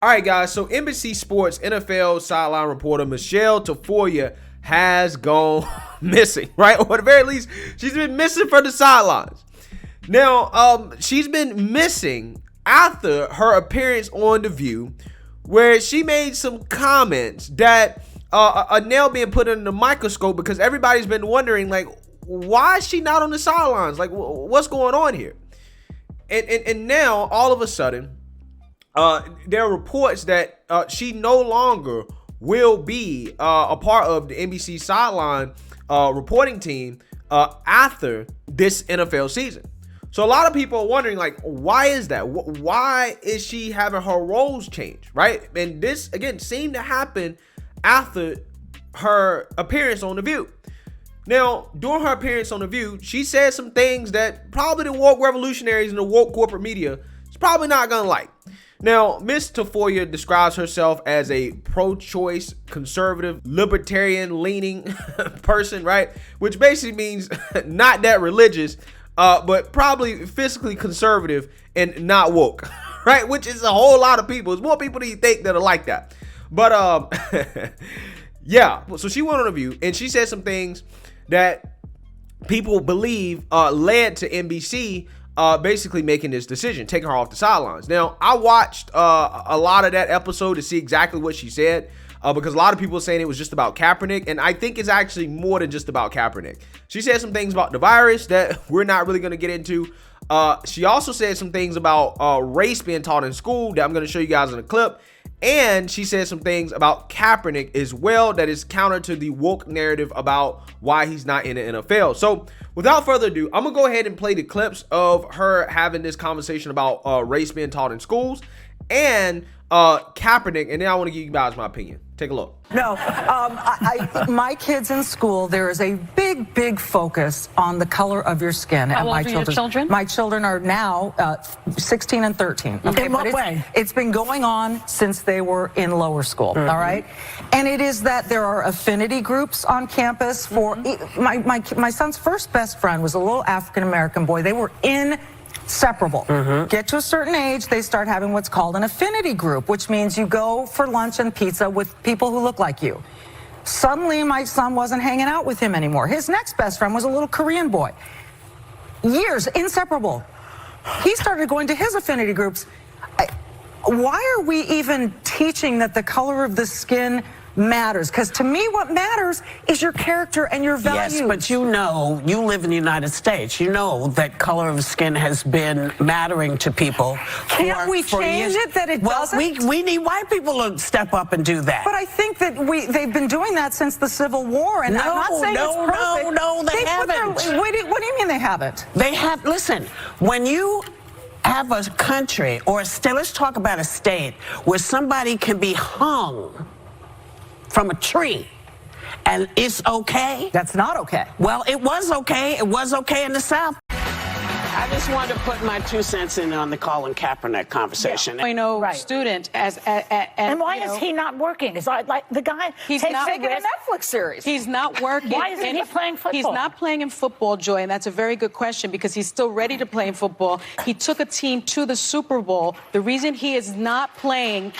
All right, guys, so NBC Sports NFL sideline reporter Michele Tafoya has gone missing, right? Or at the very least, she's been missing from the sidelines. Now, she's been missing after her appearance on The View, where she made some comments that are now being put under the microscope because everybody's been wondering, like, why is she not on the sidelines? Like, what's going on here? And now, all of a sudden, there are reports that she no longer will be a part of the NBC sideline reporting team after this NFL season. So a lot of people are wondering, like, why is that? Why is she having her roles change, right? And this, again, seemed to happen after her appearance on The View. Now, during her appearance on The View, she said some things that probably the woke revolutionaries and the woke corporate media is probably not going to like. Now, Ms. Tafoya describes herself as a pro-choice, conservative, libertarian-leaning person, right? Which basically means not that religious, but probably physically conservative and not woke, right? Which is a whole lot of people. There's more people than you think that are like that. But, yeah. So she went on a View, and she said some things that people believe led to NBC basically making this decision, taking her off the sidelines. Now, I watched a lot of that episode to see exactly what she said, because a lot of people are saying it was just about Kaepernick, and I think it's actually more than just about Kaepernick. She said some things about the virus that we're not really going to get into. She also said some things about race being taught in school that I'm going to show you guys in a clip. And she said some things about Kaepernick as well that is counter to the woke narrative about why he's not in the NFL. So without further ado, I'm going to go ahead and play the clips of her having this conversation about race being taught in schools and Kaepernick, and then I want to give you guys my opinion. Take a look. No, my kids in school, there is a big focus on the color of your skin. How old are your children? My children are now 16 and 13. Okay, in what way? It's been going on since they were in lower school, all right? And it is that there are affinity groups on campus for, my son's first best friend was a little African-American boy. They were inseparable. Get to a certain age, they start having what's called an affinity group, which means you go for lunch and pizza with people who look like you. Suddenly, my son wasn't hanging out with him anymore. His next best friend was a little Korean boy. Years, inseparable. He started going to his affinity groups. Why are we even teaching that the color of the skin matters? Because to me, what matters is your character and your values. Yes, but you know, you live in the United States. You know that color of skin has been mattering to people. Can't we change it that it doesn't? We need white people to step up and do that. But I think that they've been doing that since the Civil War, and I'm not saying it's perfect. No, they haven't. What do you mean they haven't? They have. Listen, when you have a country or a state, let's talk about a state where somebody can be hung from a tree, and it's okay. That's not okay. Well, it was okay. It was okay in the South. I just wanted to put my 2 cents in on the Colin Kaepernick conversation. Yeah. I know, student and why is he not working? Is like the guy he's taking not a Netflix series? He's not working. Why isn't he playing football? He's not playing in football, Joy, and that's a very good question because he's still ready to play in football. He took a team to the Super Bowl. The reason he is not playing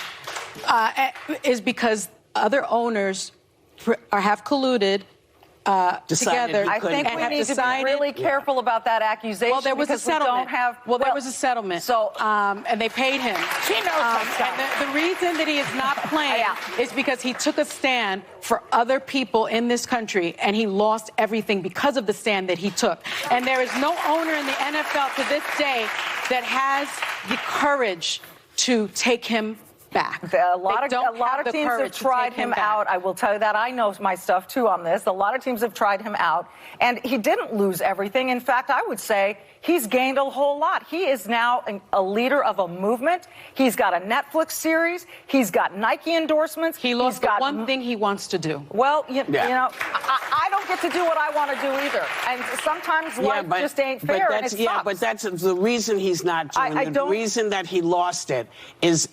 is because other owners have colluded together. I think we need to be really careful about that accusation. Well, there was a settlement. There was a settlement. So, and they paid him. She knows and the reason that he is not playing is because he took a stand for other people in this country, and he lost everything because of the stand that he took. And there is no owner in the NFL to this day that has the courage to take him back. A lot of teams have tried him out. I will tell you that. I know my stuff too on this. A lot of teams have tried him out, and he didn't lose everything. In fact, I would say he's gained a whole lot. He is now a leader of a movement. He's got a Netflix series. He's got Nike endorsements. He lost the one thing he wants to do. Well, you know, I don't get to do what I want to do either. And sometimes life just ain't fair, and it sucks. But that's the reason he's not doing it. The reason that he lost it is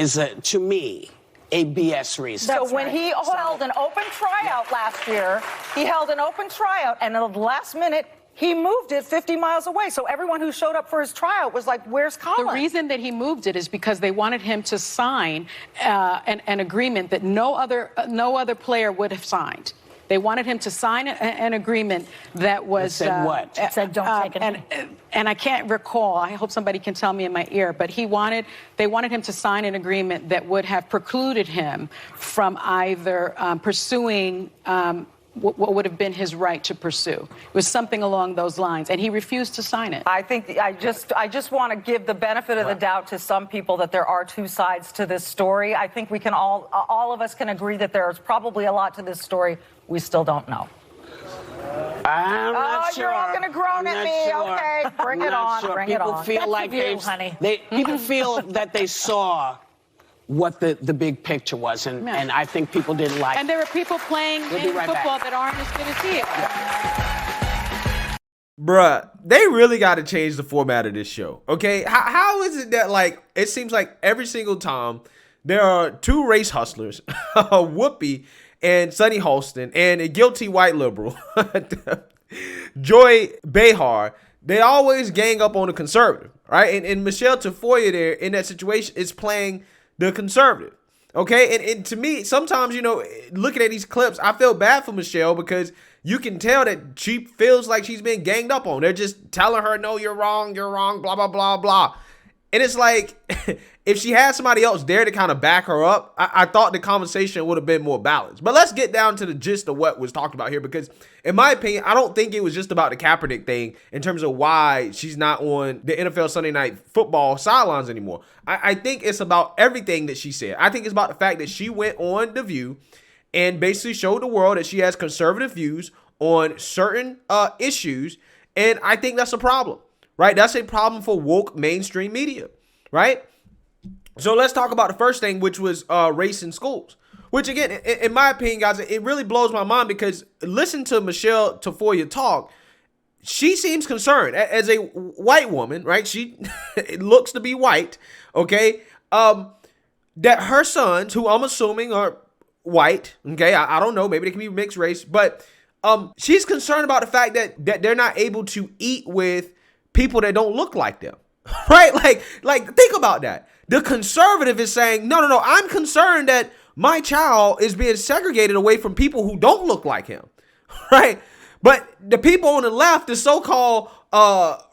to me, a BS reason. So when he held an open tryout last year, he held an open tryout, and at the last minute, He moved it 50 miles away. So everyone who showed up for his tryout was like, where's Colin? The reason that he moved it is because they wanted him to sign an agreement that no other player would have signed. They wanted him to sign an agreement that was... said what? It said don't take it. And I can't recall. I hope somebody can tell me in my ear. But they wanted him to sign an agreement that would have precluded him from either pursuing what would have been his right to pursue. It was something along those lines, and he refused to sign it. I think I just want to give the benefit of the doubt to some people that there are two sides to this story. I think we can all of us can agree that there's probably a lot to this story we still don't know. I'm not sure. You're all going to groan at me. Sure. Okay, bring it on. Sure. Bring it People on. feel That's like the view, honey. people feel that they saw what the big picture was, and I think people didn't like it. And there are people playing in football that aren't as good as he is. Bruh, they really got to change the format of this show, okay? How is it that, like, it seems like every single time there are two race hustlers, Whoopi and Sunny Holston, and a guilty white liberal, Joy Behar, they always gang up on a conservative, right? And Michele Tafoya there in that situation is playing the conservative, okay? And to me, sometimes, you know, looking at these clips, I feel bad for Michele because you can tell that she feels like she's been ganged up on. They're just telling her, no, you're wrong, blah, blah, blah, blah. And it's like, if she had somebody else there to kind of back her up, I thought the conversation would have been more balanced. But let's get down to the gist of what was talked about here, because in my opinion, I don't think it was just about the Kaepernick thing in terms of why she's not on the NFL Sunday Night Football sidelines anymore. I think it's about everything that she said. I think it's about the fact that she went on The View and basically showed the world that she has conservative views on certain issues. And I think that's a problem, right? That's a problem for woke mainstream media, right? So let's talk about the first thing, which was race in schools, which again, in my opinion, guys, it really blows my mind because listen to Michele Tafoya talk. She seems concerned as a white woman, right? She looks to be white, okay? That her sons, who I'm assuming are white, okay? I don't know, maybe they can be mixed race, but she's concerned about the fact that they're not able to eat with people that don't look like them, right? Like think about that. The conservative is saying, no, I'm concerned that my child is being segregated away from people who don't look like him, right? But the people on the left, the so-called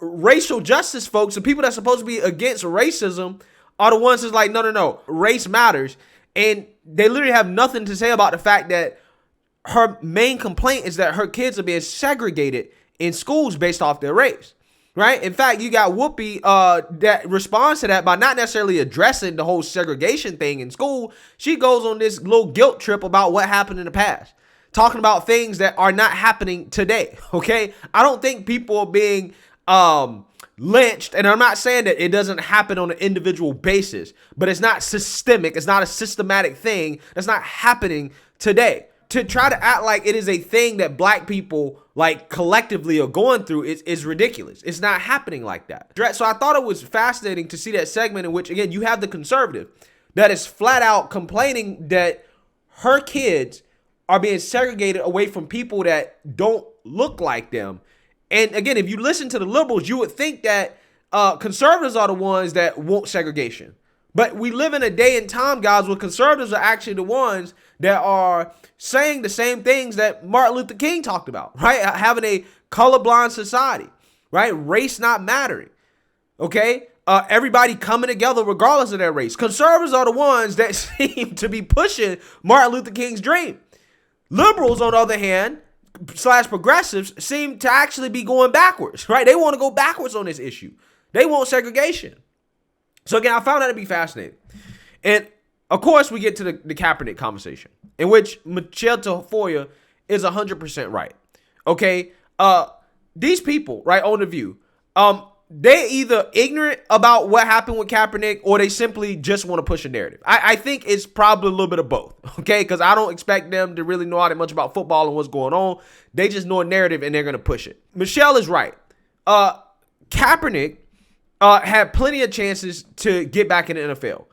racial justice folks, the people that's supposed to be against racism, are the ones that's like, no, race matters. And they literally have nothing to say about the fact that her main complaint is that her kids are being segregated in schools based off their race. Right. In fact, you got Whoopi that responds to that by not necessarily addressing the whole segregation thing in school. She goes on this little guilt trip about what happened in the past, talking about things that are not happening today. OK, I don't think people are being lynched. And I'm not saying that it doesn't happen on an individual basis, but it's not systemic. It's not a systematic thing that's not happening today. To try to act like it is a thing that black people like collectively are going through is ridiculous. It's not happening like that. So I thought it was fascinating to see that segment in which, again, you have the conservative that is flat out complaining that her kids are being segregated away from people that don't look like them. And again, if you listen to the liberals, you would think that conservatives are the ones that want segregation. But we live in a day and time, guys, where conservatives are actually the ones that are saying the same things that Martin Luther King talked about, right? Having a colorblind society, right? Race not mattering, okay? Everybody coming together regardless of their race. Conservatives are the ones that seem to be pushing Martin Luther King's dream. Liberals, on the other hand, / progressives, seem to actually be going backwards, right? They want to go backwards on this issue. They want segregation. So again, I found that to be fascinating. And of course, we get to the Kaepernick conversation, in which Michele Tafoya is 100% right. Okay, these people, right, on The View, they either ignorant about what happened with Kaepernick or they simply just want to push a narrative. I think it's probably a little bit of both, okay, because I don't expect them to really know all that much about football and what's going on. They just know a narrative and they're going to push it. Michele is right. Kaepernick had plenty of chances to get back in the NFL.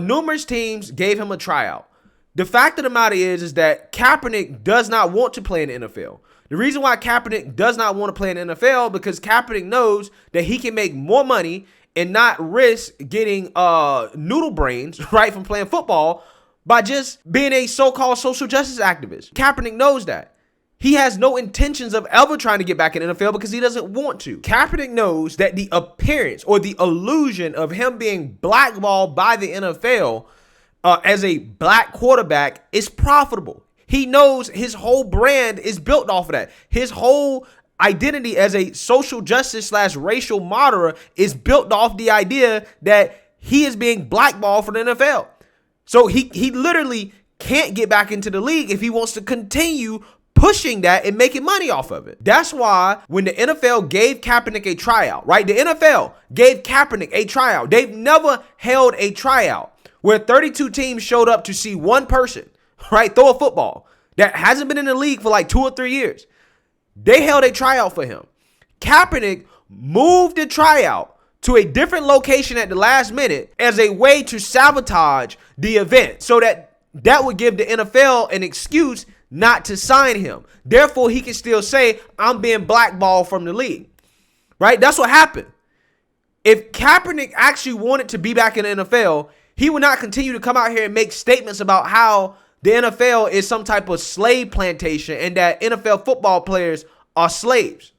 Numerous teams gave him a tryout. The fact of the matter is that Kaepernick does not want to play in the NFL. The reason why Kaepernick does not want to play in the NFL because Kaepernick knows that he can make more money and not risk getting noodle brains, right, from playing football by just being a so-called social justice activist. Kaepernick knows that. He has no intentions of ever trying to get back in the NFL because he doesn't want to. Kaepernick knows that the appearance or the illusion of him being blackballed by the NFL as a black quarterback is profitable. He knows his whole brand is built off of that. His whole identity as a social justice / racial martyr is built off the idea that he is being blackballed from the NFL. So he literally can't get back into the league if he wants to continue pushing that and making money off of it. That's why when the NFL gave Kaepernick a tryout, right? The NFL gave Kaepernick a tryout. They've never held a tryout where 32 teams showed up to see one person, right, throw a football that hasn't been in the league for like 2 or 3 years. They held a tryout for him. Kaepernick moved the tryout to a different location at the last minute as a way to sabotage the event so that would give the NFL an excuse not to sign him. Therefore, he can still say, I'm being blackballed from the league, right? That's what happened. If Kaepernick actually wanted to be back in the NFL, he would not continue to come out here and make statements about how the NFL is some type of slave plantation and that NFL football players are slaves.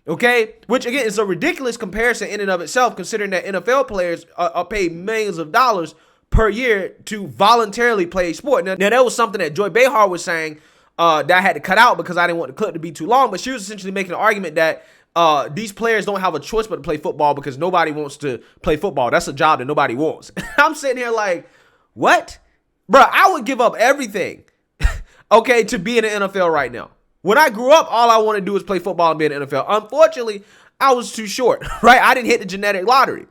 Okay? Which, again, is a ridiculous comparison in and of itself, considering that NFL players are paid millions of dollars per year to voluntarily play a sport. Now that was something that Joy Behar was saying that I had to cut out because I didn't want the clip to be too long, but she was essentially making an argument that these players don't have a choice but to play football because nobody wants to play football. That's a job that nobody wants. I'm sitting here like, what? Bro, I would give up everything, okay, to be in the NFL right now. When I grew up, all I wanted to do was play football and be in the NFL. Unfortunately, I was too short, right? I didn't hit the genetic lottery.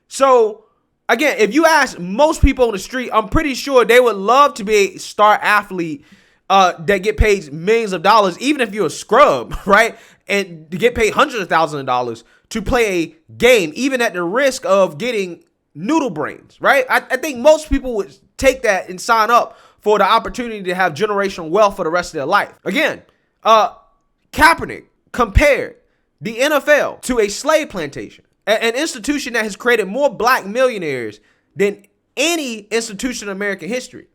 So, again, if you ask most people on the street, I'm pretty sure they would love to be a star athlete that get paid millions of dollars, even if you're a scrub, right? And to get paid hundreds of thousands of dollars to play a game, even at the risk of getting noodle brains, right? I think most people would take that and sign up for the opportunity to have generational wealth for the rest of their life. Again, Kaepernick compared the NFL to a slave plantation, an institution that has created more black millionaires than any institution in American history.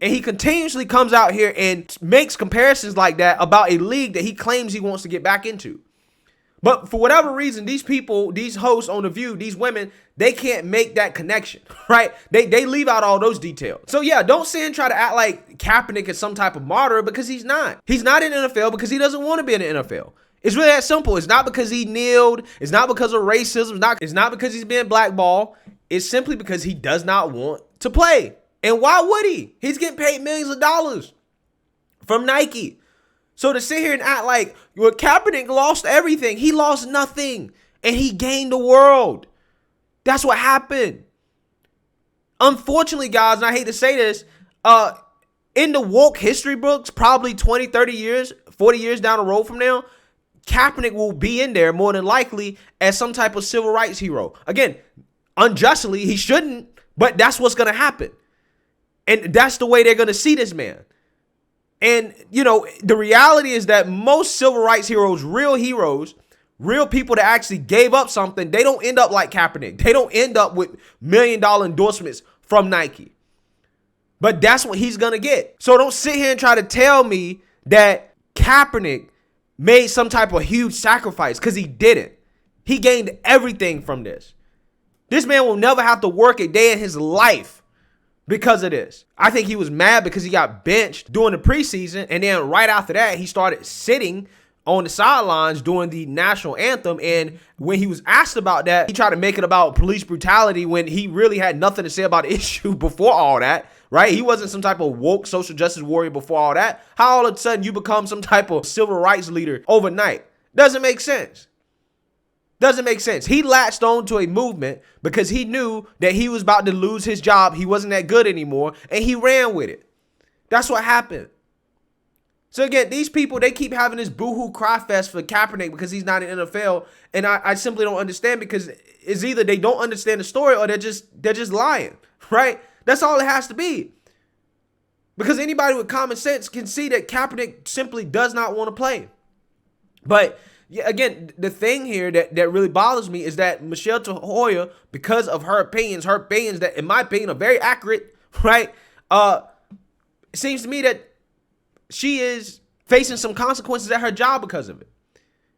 And he continuously comes out here and makes comparisons like that about a league that he claims he wants to get back into. But for whatever reason, these people, these hosts on The View, these women, they can't make that connection, right? They leave out all those details. So yeah, don't sit and try to act like Kaepernick is some type of martyr because he's not. He's not in the NFL because he doesn't want to be in the NFL. It's really that simple. It's not because he kneeled. It's not because of racism. It's not because he's being blackballed. It's simply because he does not want to play. And why would he? He's getting paid millions of dollars from Nike. So to sit here and act like Kaepernick lost everything, he lost nothing and he gained the world. That's what happened. Unfortunately, guys, and I hate to say this, in the woke history books, probably 20, 30 years, 40 years down the road from now, Kaepernick will be in there more than likely as some type of civil rights hero. Again, unjustly, he shouldn't, but that's what's going to happen. And that's the way they're going to see this man. And, you know, the reality is that most civil rights heroes, real people that actually gave up something, they don't end up like Kaepernick. They don't end up with $1 million endorsements from Nike. But that's what he's going to get. So don't sit here and try to tell me that Kaepernick made some type of huge sacrifice, because he didn't. He gained everything from this. This man will never have to work a day in his life because of this. I think he was mad because he got benched during the preseason, and then right after that, he started sitting on the sidelines during the national anthem. And when he was asked about that, he tried to make it about police brutality when he really had nothing to say about the issue before all that, right? He wasn't some type of woke social justice warrior before all that. How all of a sudden you become some type of civil rights leader overnight? Doesn't make sense. Doesn't make sense. He latched on to a movement because he knew that he was about to lose his job. He wasn't that good anymore, and he ran with it. That's what happened. So again, these people, they keep having this boohoo cry fest for Kaepernick because he's not in the NFL, and I simply don't understand, because it's either they don't understand the story or they're just lying, right? That's all it has to be. Because anybody with common sense can see that Kaepernick simply does not want to play. But yeah, again, the thing here that really bothers me is that Michele Tafoya, because of her opinions that, in my opinion, are very accurate, right? It seems to me that she is facing some consequences at her job because of it.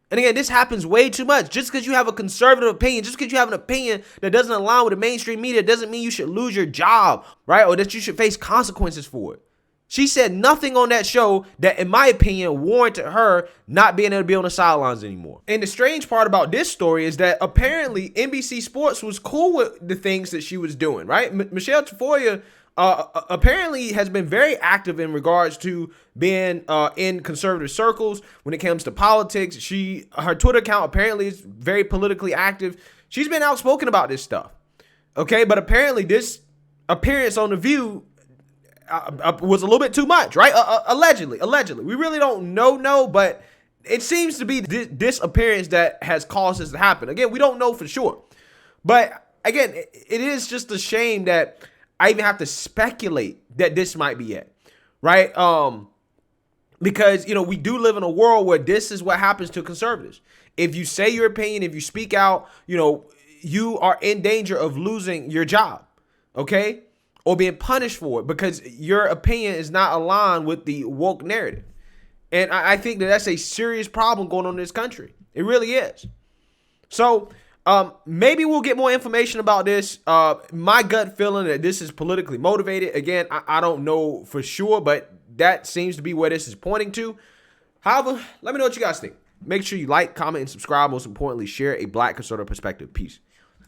And again, this happens way too much. Just because you have a conservative opinion, just because you have an opinion that doesn't align with the mainstream media, doesn't mean you should lose your job, right? Or that you should face consequences for it. She said nothing on that show that, in my opinion, warranted her not being able to be on the sidelines anymore. And the strange part about this story is that apparently NBC Sports was cool with the things that she was doing, right? Michele Tafoya apparently has been very active in regards to being in conservative circles when it comes to politics. Her Twitter account apparently is very politically active. She's been outspoken about this stuff. Okay, but apparently this appearance on The View was a little bit too much, right? Allegedly. We really don't know, but it seems to be this appearance that has caused this to happen. Again, we don't know for sure. But again, it is just a shame that I even have to speculate that this might be it, right? Because, we do live in a world where this is what happens to conservatives. If you say your opinion, if you speak out, you are in danger of losing your job, okay? Or being punished for it because your opinion is not aligned with the woke narrative. And I think that that's a serious problem going on in this country. It really is. So maybe we'll get more information about this. My gut feeling that this is politically motivated. Again, I don't know for sure, but that seems to be where this is pointing to. However, let me know what you guys think. Make sure you like, comment, and subscribe. Most importantly, share a Black conservative perspective. Peace.